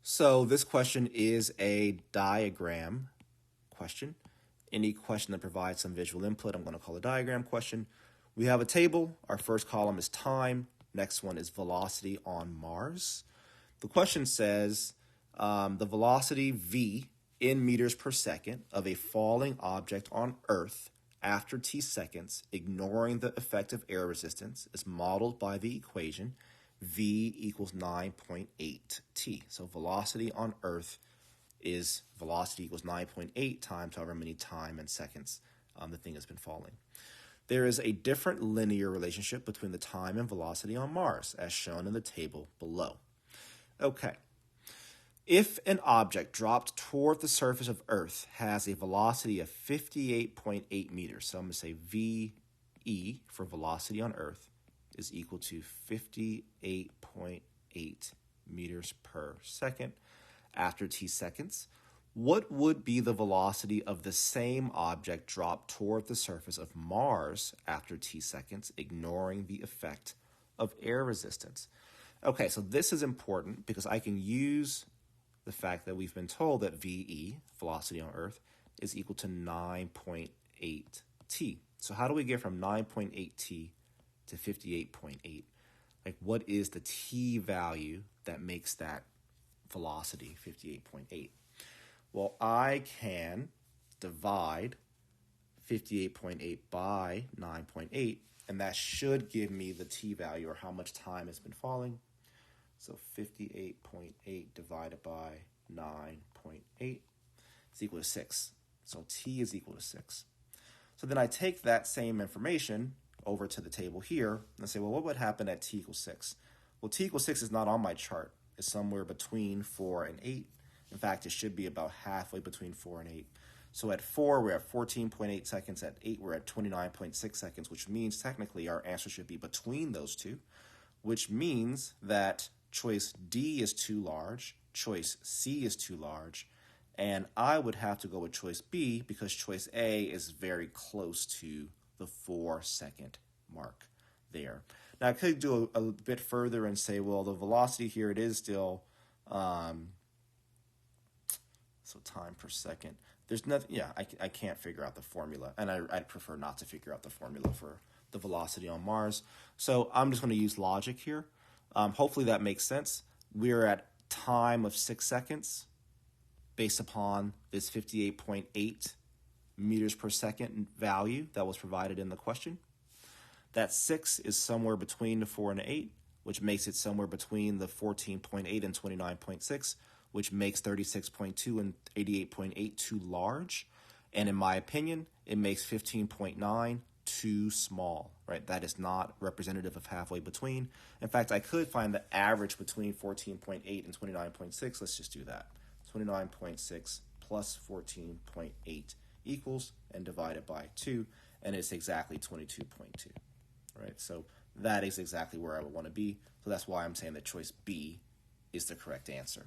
So this question is a diagram question. Any question that provides some visual input, I'm going to call a diagram question. We have a table. Our first column is time. Next one is velocity on Mars. The question says the velocity v in meters per second of a falling object on Earth after t seconds, ignoring the effect of air resistance, is modeled by the equation v equals 9.8 t. So velocity on Earth is velocity equals 9.8 times however many time and seconds the thing has been falling. There is a different linear relationship between the time and velocity on Mars, as shown in the table below. Okay. If an object dropped toward the surface of Earth has a velocity of 58.8 meters, so I'm going to say VE for velocity on Earth is equal to 58.8 meters per second after t seconds, what would be the velocity of the same object dropped toward the surface of Mars after t seconds, ignoring the effect of air resistance? Okay, so this is important because I can use the fact that we've been told that VE, velocity on Earth, is equal to 9.8 t. So how do we get from 9.8 t to 58.8? Like, what is the t value that makes that velocity 58.8? Well, I can divide 58.8 by 9.8, and that should give me the t value, or how much time has been falling. So 58.8 divided by 9.8 is equal to 6. So t is equal to 6. So then I take that same information over to the table here and say, well, what would happen at t equals 6? Well, t equals 6 is not on my chart. It's somewhere between 4 and 8. In fact, it should be about halfway between 4 and 8. So at 4, we're at 14.8 seconds. At 8, we're at 29.6 seconds, which means technically our answer should be between those two, which means that choice D is too large, choice C is too large, and I would have to go with choice B because choice A is very close to the 4-second mark there. Now, I could do a bit further and say, well, the velocity here, it is still, so time per second. There's nothing, yeah, I can't figure out the formula, and I'd prefer not to figure out the formula for the velocity on Mars. So I'm just going to use logic here. Hopefully that makes sense. We're at time of 6 seconds based upon this 58.8 meters per second value that was provided in the question. That 6 is somewhere between the 4 and the 8, which makes it somewhere between the 14.8 and 29.6, which makes 36.2 and 88.8 too large. And in my opinion, it makes 15.9 too small, right? That is not representative of halfway between. In fact, I could find the average between 14.8 and 29.6. Let's just do that. 29.6 plus 14.8 equals, and divide it by 2, and it's exactly 22.2, right? So that is exactly where I would want to be. So that's why I'm saying that choice B is the correct answer.